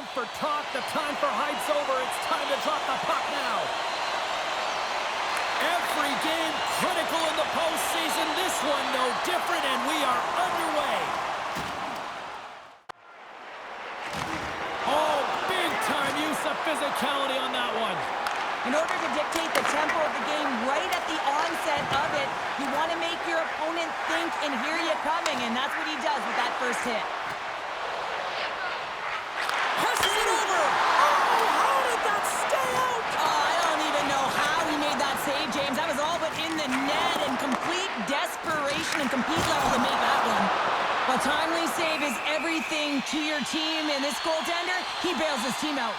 time for talk. The time for hype's over. It's time to drop the puck now. Every game critical in the postseason. This one no different, and we are underway. Oh, big-time use of physicality on that one. In order to dictate the tempo of the game right at the onset of it, you want to make your opponent think and hear you coming, and that's what he does with that first hit. Passes it over! Oh, how did that stay out? Oh, I don't even know how he made that save, James. That was all but in the net and complete desperation and compete level to make that one. A timely save is everything to your team, and this goaltender, he bails his team out.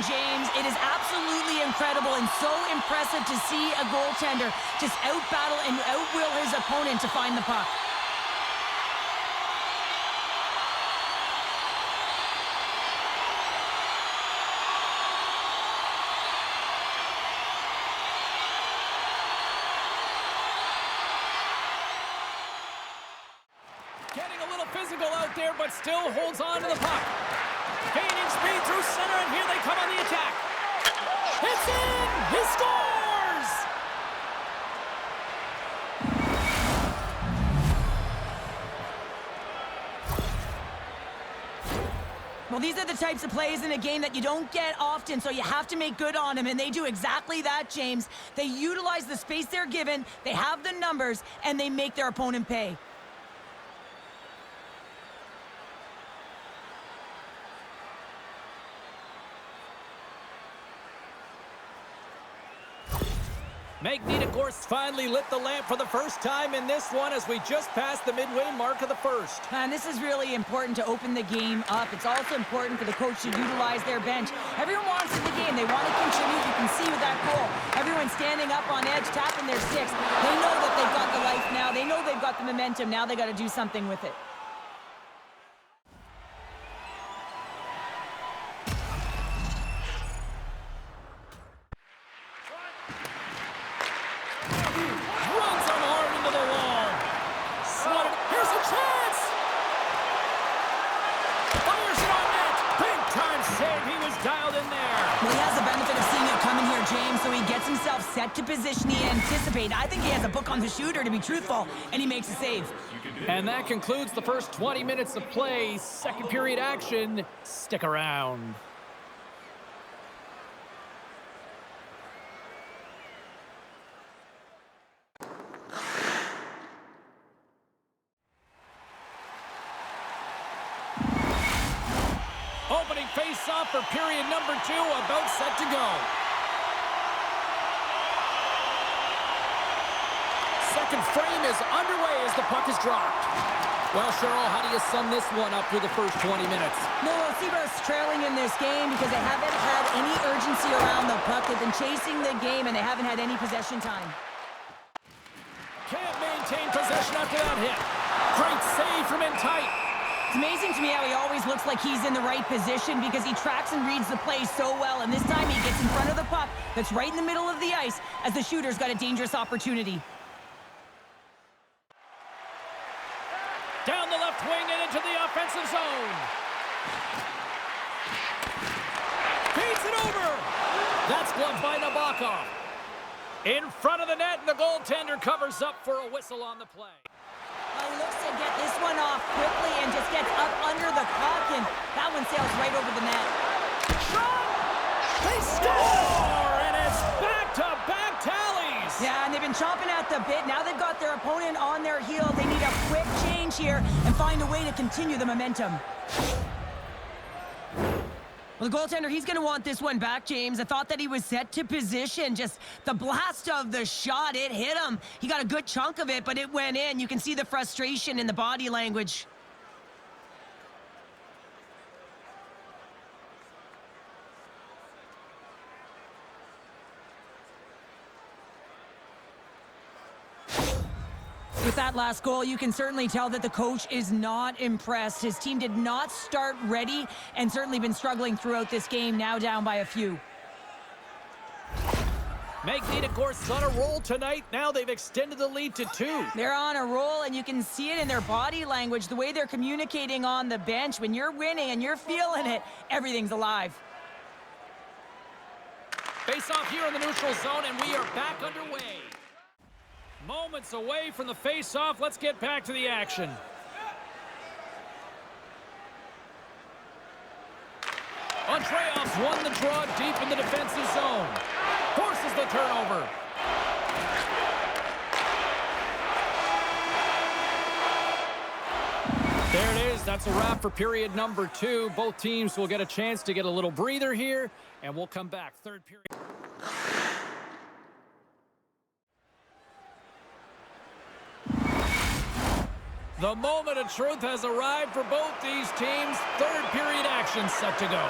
James, it is absolutely incredible and so impressive to see a goaltender just out-battle and out-will his opponent to find the puck. Getting a little physical out there, but still holds on to the puck. Gaining speed through center, and here they come on the attack. It's in! He scores! Well, these are the types of plays in a game that you don't get often, so you have to make good on them, and they do exactly that, James. They utilize the space they're given, they have the numbers, and they make their opponent pay. Magnitogorsk finally lit the lamp for the first time in this one as we just passed the midway mark of the first. And this is really important to open the game up. It's also important for the coach to utilize their bench. Everyone wants in the game. They want to contribute. You can see with that goal. Everyone's standing up on edge, tapping their sticks. They know that they've got the life now. They know they've got the momentum. Now they got to do something with it. Set to position he anticipated. I think he has a book on the shooter, to be truthful, and he makes a save. And that concludes the first 20 minutes of play. Second period action. Stick around. Opening face-off for period number 2, about set to go. Second frame is underway as the puck is dropped. Well, Cheryl, how do you sum this one up through the first 20 minutes? Nur-Sultan's trailing in this game because they haven't had any urgency around the puck. They've been chasing the game, and they haven't had any possession time. Can't maintain possession after that hit. Great save from in tight. It's amazing to me how he always looks like he's in the right position because he tracks and reads the play so well, and this time he gets in front of the puck that's right in the middle of the ice as the shooter's got a dangerous opportunity. Down the left wing and into the offensive zone. Feeds it over. That's gloved by Nabokov. In front of the net, and the goaltender covers up for a whistle on the play. Well, he looks to get this one off quickly and just gets up under the puck, and that one sails right over the net. Shot! They score! And it's back-to-back tallies! Yeah, and they've been chomping at the bit. Now they've got their opponent on their heels. They need a quick change here and find a way to continue the momentum. Well, the goaltender, he's going to want this one back, James. I thought that he was set to position. Just the blast of the shot, it hit him. He got a good chunk of it, but it went in. You can see the frustration in the body language. With that last goal, you can certainly tell that the coach is not impressed. His team did not start ready and certainly been struggling throughout this game, now down by a few. Magnitogorsk's on a roll tonight. Now they've extended the lead to 2. They're on a roll, and you can see it in their body language, the way they're communicating on the bench. When you're winning and you're feeling it, everything's alive. Face off here in the neutral zone, and we are back underway. Moments away from the face-off. Let's get back to the action. Andreev's won the draw deep in the defensive zone. Forces the turnover. There it is. That's a wrap for period number 2. Both teams will get a chance to get a little breather here, and we'll come back. Third period. The moment of truth has arrived for both these teams. Third period action set to go.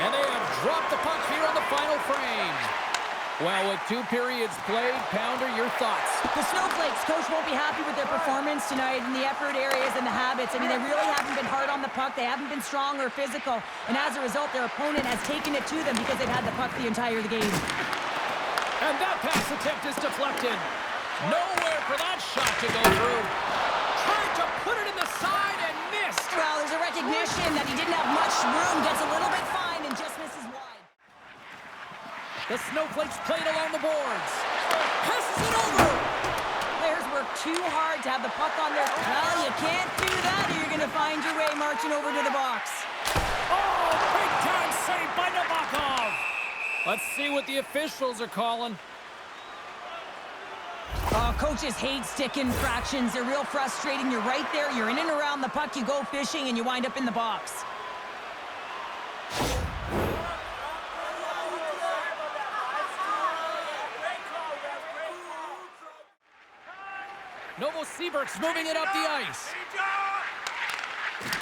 And they have dropped the puck here on the final frame. Well, with 2 periods played, Pounder, your thoughts? The Snowflakes, coach won't be happy with their performance tonight in the effort areas and the habits. I mean, they really haven't been hard on the puck. They haven't been strong or physical. And as a result, their opponent has taken it to them because they've had the puck the entire game. And that pass attempt is deflected. Nowhere for that shot to go through. Tried to put it in the side and missed. Well, there's a recognition that he didn't have much room. Gets a little bit fine and just misses wide. The Snowflakes played along the boards. Passes it over. Players work too hard to have the puck on their... Well, you can't do that or you're going to find your way marching over to the box. Oh, big time save by Nabokov. Let's see what the officials are calling. Coaches hate stick infractions. They're real frustrating. You're right there. You're in and around the puck. You go fishing, and you wind up in the box. Novosibirsk's moving it up the ice.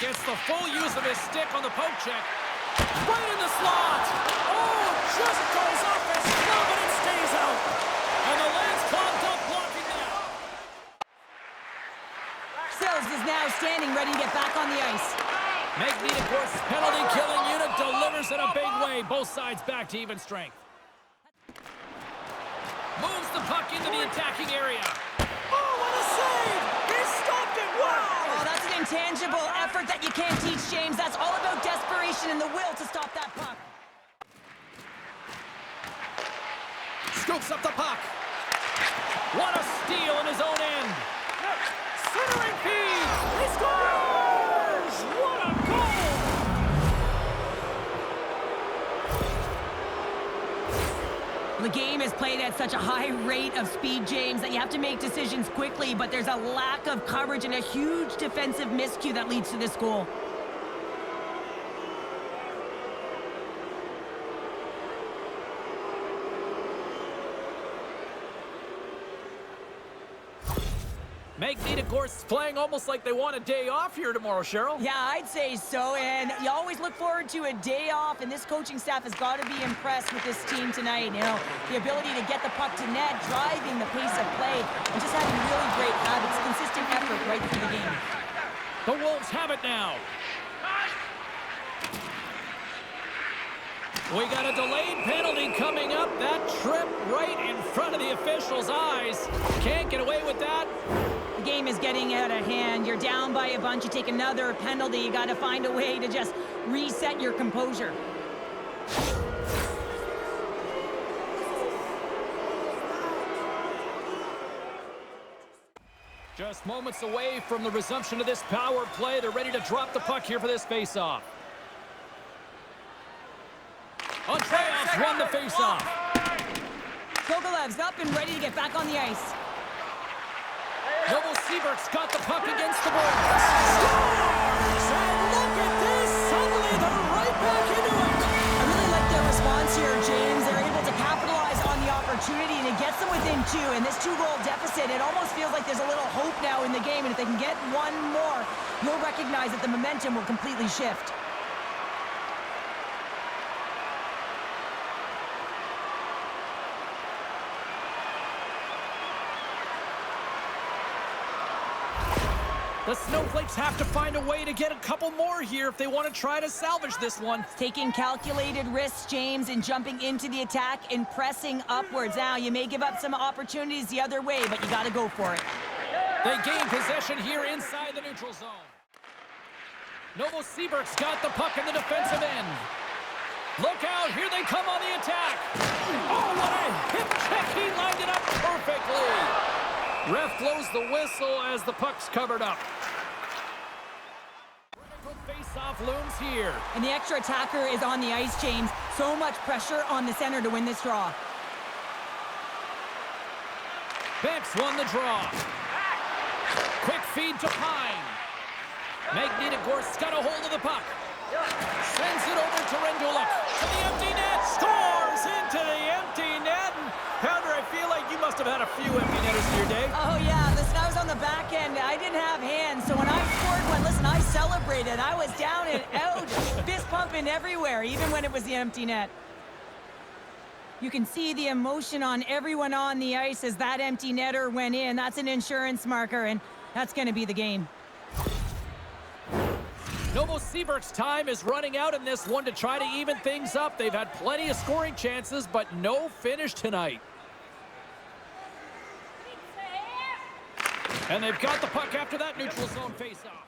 Gets the full use of his stick on the poke check. Right in the slot. Oh, just goes off his glove and it stays out. And the lane's clogged up blocking that. Sills is now standing ready to get back on the ice. Magnitogorsk's penalty-killing unit delivers in a big way. Both sides back to even strength. Moves the puck into the attacking area. Oh, what a save! He stopped it! Wow! Oh, that's an intangible effort that you can't teach, James. That's all about desperation and the will to stop that puck. Scoops up the puck. What a steal in his own end. Centering feed. He scores! What a goal! The game is played at such a high rate of speed, James, that you have to make decisions quickly, but there's a lack of coverage and a huge defensive miscue that leads to this goal. Magnitogorsk's playing almost like they want a day off here tomorrow, Cheryl. Yeah, I'd say so, and you always look forward to a day off, and this coaching staff has got to be impressed with this team tonight. You know, the ability to get the puck to net, driving the pace of play, and just having really great habits, consistent effort right through the game. The Wolves have it now. We got a delayed penalty coming up. That trip right in front of the officials' eyes. Can't get away with that. The game is getting out of hand. You're down by a bunch. You take another penalty. You got to find a way to just reset your composure. Just moments away from the resumption of this power play. They're ready to drop the puck here for this face-off. Andreev's won the face-off. Gogolev's up and ready to get back on the ice. Novosibirsk's got the puck against the boards. Scores! And look at this! Suddenly they're right back into it. I really like their response here, James. They're able to capitalize on the opportunity, and it gets them within 2. And this 2-goal deficit, it almost feels like there's a little hope now in the game. And if they can get one more, you'll recognize that the momentum will completely shift. The Snowflakes have to find a way to get a couple more here if they want to try to salvage this one. Taking calculated risks, James, and jumping into the attack and pressing upwards. Now, you may give up some opportunities the other way, but you got to go for it. They gain possession here inside the neutral zone. Novosibirsk's got the puck in the defensive end. Look out, here they come on the attack. Oh, what a hip check. He lined it up perfectly. Ref blows the whistle as the puck's covered up. Face-off looms here. And the extra attacker is on the ice, James. So much pressure on the center to win this draw. Beck's won the draw. Quick feed to Pine. Magnitogorsk's got a hold of the puck. Sends it over to Rendulic. To the empty net. Scores into the empty net. And Pounder, I feel like you must have had a few empty netters in your day. Oh, yeah. Listen, I was on the back end. I didn't have hands. So when I scored one, listen, I celebrated. I was down and out, fist pumping everywhere, even when it was the empty net. You can see the emotion on everyone on the ice as that empty netter went in. That's an insurance marker, and that's going to be the game. Novosibirsk's time is running out in this one to try to even things up. They've had plenty of scoring chances, but no finish tonight. And they've got the puck after that neutral zone faceoff.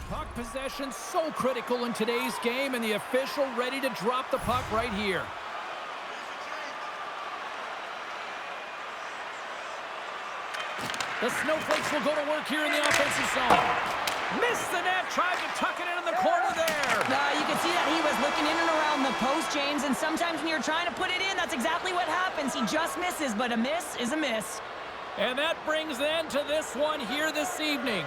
Puck possession so critical in today's game, and the official ready to drop the puck right here. The Snowflakes will go to work here in the offensive zone. Missed the net, tried to tuck it in the corner there. You can see that he was looking in and around the post, James, and sometimes when you're trying to put it in, that's exactly what happens. He just misses, but a miss is a miss. And that brings an end to this one here this evening.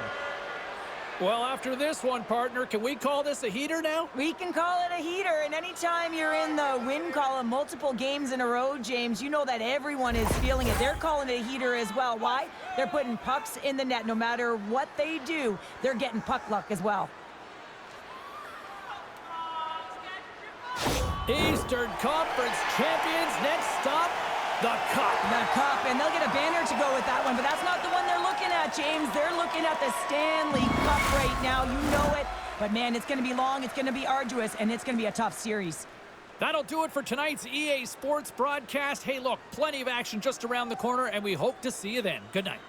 Well, after this one, partner, can we call this a heater now? We can call it a heater, and anytime you're in the win column multiple games in a row, James, you know that everyone is feeling it. They're calling it a heater as well. Why? They're putting pucks in the net. No matter what they do, they're getting puck luck as well. Eastern Conference champions. Next stop, the Cup. The Cup, and they'll get a banner to go with that one, but that's not the one they're looking at, James. They're looking at the Stanley Cup right now. You know it. But, man, it's going to be long, it's going to be arduous, and it's going to be a tough series. That'll do it for tonight's EA Sports broadcast. Hey, look, plenty of action just around the corner, and we hope to see you then. Good night.